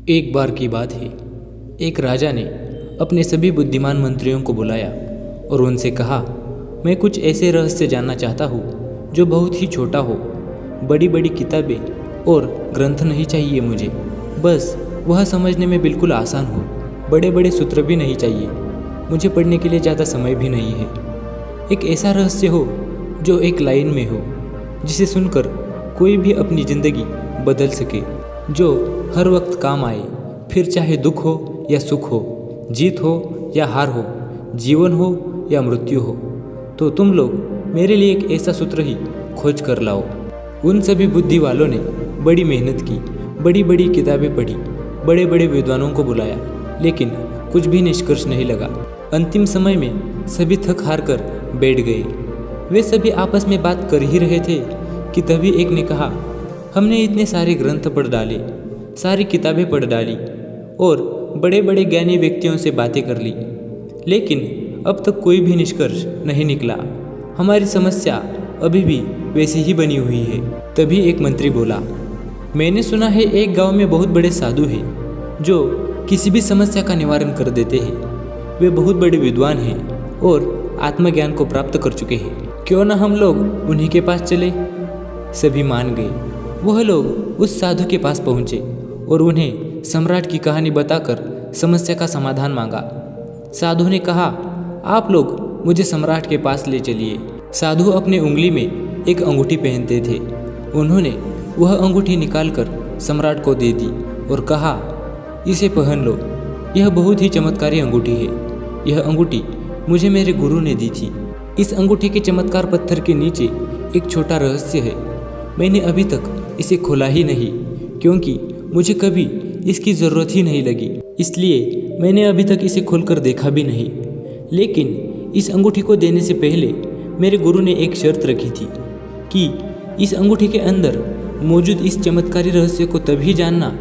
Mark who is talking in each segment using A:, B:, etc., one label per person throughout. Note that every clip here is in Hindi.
A: एक बार की बात है, एक राजा ने अपने सभी बुद्धिमान मंत्रियों को बुलाया और उनसे कहा, मैं कुछ ऐसे रहस्य जानना चाहता हूँ जो बहुत ही छोटा हो। बड़ी बड़ी किताबें और ग्रंथ नहीं चाहिए मुझे, बस वह समझने में बिल्कुल आसान हो। बड़े बड़े सूत्र भी नहीं चाहिए, मुझे पढ़ने के लिए ज़्यादा समय भी नहीं है। एक ऐसा रहस्य हो जो एक लाइन में हो, जिसे सुनकर कोई भी अपनी ज़िंदगी बदल सके, जो हर वक्त काम आए, फिर चाहे दुख हो या सुख हो, जीत हो या हार हो, जीवन हो या मृत्यु हो। तो तुम लोग मेरे लिए एक ऐसा सूत्र ही खोज कर लाओ। उन सभी बुद्धि वालों ने बड़ी मेहनत की, बड़ी बड़ी किताबें पढ़ी, बड़े बड़े विद्वानों को बुलाया, लेकिन कुछ भी निष्कर्ष नहीं लगा। अंतिम समय में सभी थक हार कर बैठ गए। वे सभी आपस में बात कर ही रहे थे कि तभी एक ने कहा, हमने इतने सारे ग्रंथ पढ़ डाले, सारी किताबें पढ़ डाली और बड़े बड़े ज्ञानी व्यक्तियों से बातें कर ली, लेकिन अब तक कोई भी निष्कर्ष नहीं निकला। हमारी समस्या अभी भी वैसी ही बनी हुई है। तभी एक मंत्री बोला, मैंने सुना है एक गांव में बहुत बड़े साधु हैं जो किसी भी समस्या का निवारण कर देते हैं। वे बहुत बड़े विद्वान हैं और आत्मज्ञान को प्राप्त कर चुके हैं। क्यों न हम लोग उन्हीं के पास चले। सभी मान गए। वह लोग उस साधु के पास पहुँचे और उन्हें सम्राट की कहानी बताकर समस्या का समाधान मांगा। साधु ने कहा, आप लोग मुझे सम्राट के पास ले चलिए। साधु अपने उंगली में एक अंगूठी पहनते थे। उन्होंने वह अंगूठी निकालकर सम्राट को दे दी और कहा, इसे पहन लो, यह बहुत ही चमत्कारी अंगूठी है। यह अंगूठी मुझे मेरे गुरु ने दी थी। इस अंगूठी के चमत्कार पत्थर के नीचे एक छोटा रहस्य है। मैंने अभी तक इसे खोला ही नहीं, क्योंकि मुझे कभी इसकी ज़रूरत ही नहीं लगी, इसलिए मैंने अभी तक इसे खोलकर देखा भी नहीं। लेकिन इस अंगूठी को देने से पहले मेरे गुरु ने एक शर्त रखी थी कि इस अंगूठी के अंदर मौजूद इस चमत्कारी रहस्य को तभी जानना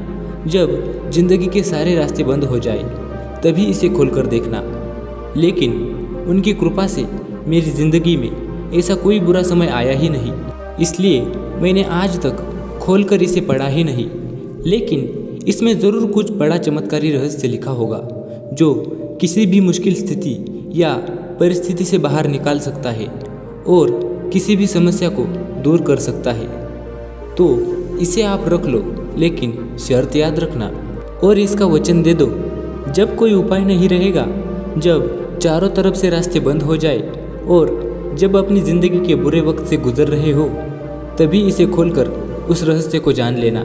A: जब जिंदगी के सारे रास्ते बंद हो जाए, तभी इसे खोलकर देखना। लेकिन उनकी कृपा से मेरी ज़िंदगी में ऐसा कोई बुरा समय आया ही नहीं, इसलिए मैंने आज तक खोलकर इसे पढ़ा ही नहीं। लेकिन इसमें ज़रूर कुछ बड़ा चमत्कारी रहस्य लिखा होगा जो किसी भी मुश्किल स्थिति या परिस्थिति से बाहर निकाल सकता है और किसी भी समस्या को दूर कर सकता है। तो इसे आप रख लो, लेकिन शर्त याद रखना और इसका वचन दे दो, जब कोई उपाय नहीं रहेगा, जब चारों तरफ से रास्ते बंद हो जाए और जब अपनी ज़िंदगी के बुरे वक्त से गुजर रहे हो, तभी इसे खोलकर उस रहस्य को जान लेना।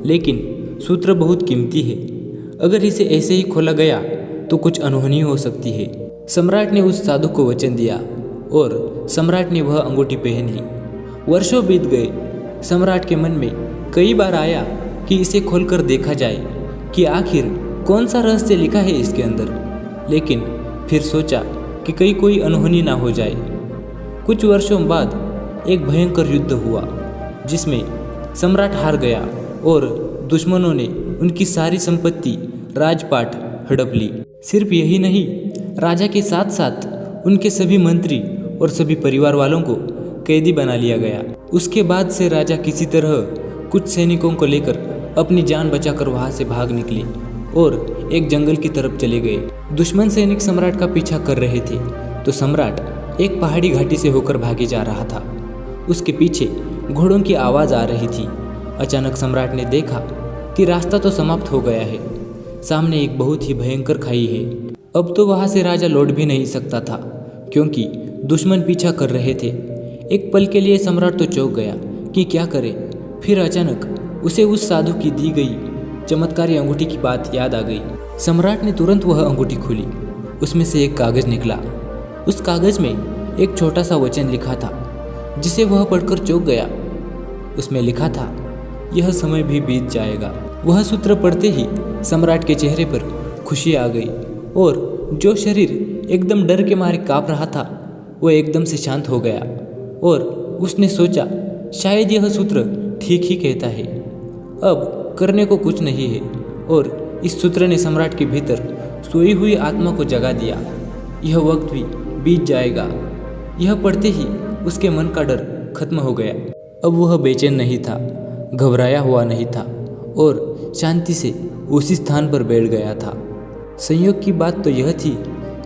A: लेकिन सूत्र बहुत कीमती है, अगर इसे ऐसे ही खोला गया तो कुछ अनहोनी हो सकती है। सम्राट ने उस साधु को वचन दिया और सम्राट ने वह अंगूठी पहन ली। वर्षों बीत गए। सम्राट के मन में कई बार आया कि इसे खोलकर देखा जाए कि आखिर कौन सा रहस्य लिखा है इसके अंदर, लेकिन फिर सोचा कि कहीं कोई अनहोनी ना हो जाए। कुछ वर्षों बाद एक भयंकर युद्ध हुआ जिसमें सम्राट हार गया और दुश्मनों ने उनकी सारी संपत्ति, राजपाट हड़प ली। सिर्फ यही नहीं, राजा के साथ साथ उनके सभी मंत्री और सभी परिवार वालों को कैदी बना लिया गया। उसके बाद से राजा किसी तरह कुछ सैनिकों को लेकर अपनी जान बचाकर वहां से भाग निकले और एक जंगल की तरफ चले गए। दुश्मन सैनिक सम्राट का पीछा कर रहे थे तो सम्राट एक पहाड़ी घाटी से होकर भागे जा रहा था। उसके पीछे घोड़ों की आवाज़ आ रही थी। अचानक सम्राट ने देखा कि रास्ता तो समाप्त हो गया है, सामने एक बहुत ही भयंकर खाई है। अब तो वहाँ से राजा लौट भी नहीं सकता था, क्योंकि दुश्मन पीछा कर रहे थे। एक पल के लिए सम्राट तो चौंक गया कि क्या करे। फिर अचानक उसे उस साधु की दी गई चमत्कारी अंगूठी की बात याद आ गई। सम्राट ने तुरंत वह अंगूठी खोली। उसमें से एक कागज़ निकला। उस कागज़ में एक छोटा सा वचन लिखा था, जिसे वह पढ़कर चौंक गया। उसमें लिखा था, यह समय भी बीत जाएगा। वह सूत्र पढ़ते ही सम्राट के चेहरे पर खुशी आ गई और जो शरीर एकदम डर के मारे काँप रहा था, वो एकदम से शांत हो गया और उसने सोचा, शायद यह सूत्र ठीक ही कहता है, अब करने को कुछ नहीं है। और इस सूत्र ने सम्राट के भीतर सोई हुई आत्मा को जगा दिया। यह वक्त भी बीत जाएगा। यह पढ़ते ही उसके मन का डर खत्म हो गया। अब वह बेचैन नहीं था, घबराया हुआ नहीं था और शांति से उसी स्थान पर बैठ गया था। संयोग की बात तो यह थी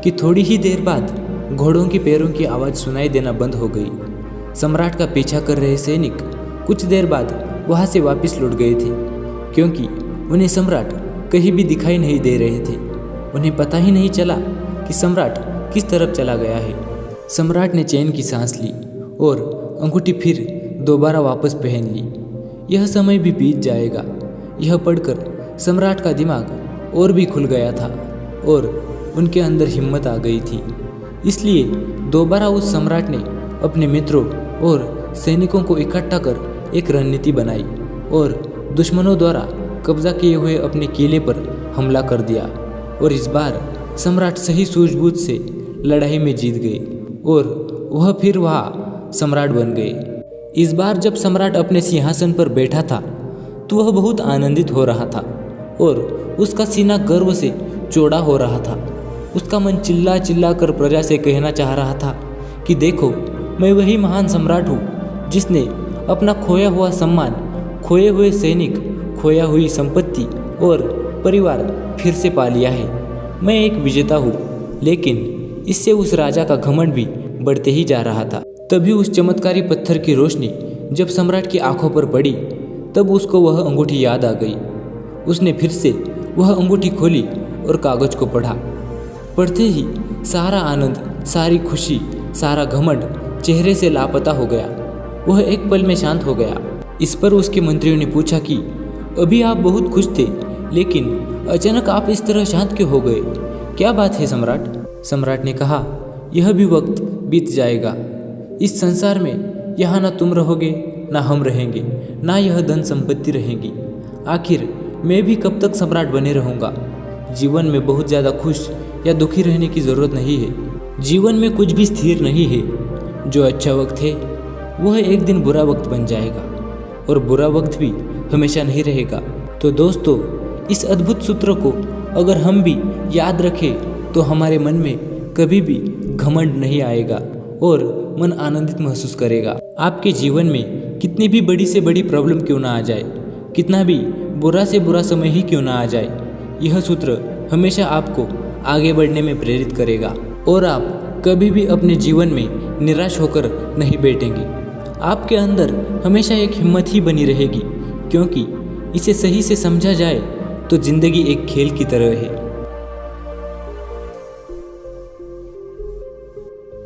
A: कि थोड़ी ही देर बाद घोड़ों के पैरों की आवाज़ सुनाई देना बंद हो गई। सम्राट का पीछा कर रहे सैनिक कुछ देर बाद वहाँ से वापस लौट गए थे, क्योंकि उन्हें सम्राट कहीं भी दिखाई नहीं दे रहे थे। उन्हें पता ही नहीं चला कि सम्राट किस तरफ चला गया है। सम्राट ने चैन की सांस ली और अंगूठी फिर दोबारा वापस पहन ली। यह समय भी बीत जाएगा, यह पढ़कर सम्राट का दिमाग और भी खुल गया था और उनके अंदर हिम्मत आ गई थी। इसलिए दोबारा उस सम्राट ने अपने मित्रों और सैनिकों को इकट्ठा कर एक रणनीति बनाई और दुश्मनों द्वारा कब्जा किए हुए अपने किले पर हमला कर दिया। और इस बार सम्राट सही सूझबूझ से लड़ाई में जीत गए और वह फिर वहाँ सम्राट बन गए। इस बार जब सम्राट अपने सिंहासन पर बैठा था तो वह बहुत आनंदित हो रहा था और उसका सीना गर्व से चौड़ा हो रहा था। उसका मन चिल्ला चिल्ला कर प्रजा से कहना चाह रहा था कि देखो, मैं वही महान सम्राट हूँ जिसने अपना खोया हुआ सम्मान, खोए हुए सैनिक, खोया हुई संपत्ति और परिवार फिर से पा लिया है। मैं एक विजेता हूँ। लेकिन इससे उस राजा का घमंड भी बढ़ते ही जा रहा था। तभी उस चमत्कारी पत्थर की रोशनी जब सम्राट की आंखों पर पड़ी तब उसको वह अंगूठी याद आ गई। उसने फिर से वह अंगूठी खोली और कागज को पढ़ा। पढ़ते ही सारा आनंद, सारी खुशी, सारा घमंड चेहरे से लापता हो गया। वह एक पल में शांत हो गया। इस पर उसके मंत्रियों ने पूछा कि अभी आप बहुत खुश थे, लेकिन अचानक आप इस तरह शांत क्यों हो गए? क्या बात है सम्राट? सम्राट ने कहा, यह भी वक्त बीत जाएगा। इस संसार में यहाँ ना तुम रहोगे, ना हम रहेंगे, ना यह धन संपत्ति रहेंगी। आखिर मैं भी कब तक सम्राट बने रहूँगा? जीवन में बहुत ज़्यादा खुश या दुखी रहने की ज़रूरत नहीं है। जीवन में कुछ भी स्थिर नहीं है। जो अच्छा वक्त है वह एक दिन बुरा वक्त बन जाएगा और बुरा वक्त भी हमेशा नहीं रहेगा। तो दोस्तों, इस अद्भुत सूत्र को अगर हम भी याद रखें तो हमारे मन में कभी भी घमंड नहीं आएगा और मन आनंदित महसूस करेगा। आपके जीवन में कितनी भी बड़ी से बड़ी प्रॉब्लम क्यों ना आ जाए, कितना भी बुरा से बुरा समय ही क्यों ना आ जाए, यह सूत्र हमेशा आपको आगे बढ़ने में प्रेरित करेगा और आप कभी भी अपने जीवन में निराश होकर नहीं बैठेंगे। आपके अंदर हमेशा एक हिम्मत ही बनी रहेगी, क्योंकि इसे सही से समझा जाए तो जिंदगी एक खेल की तरह है।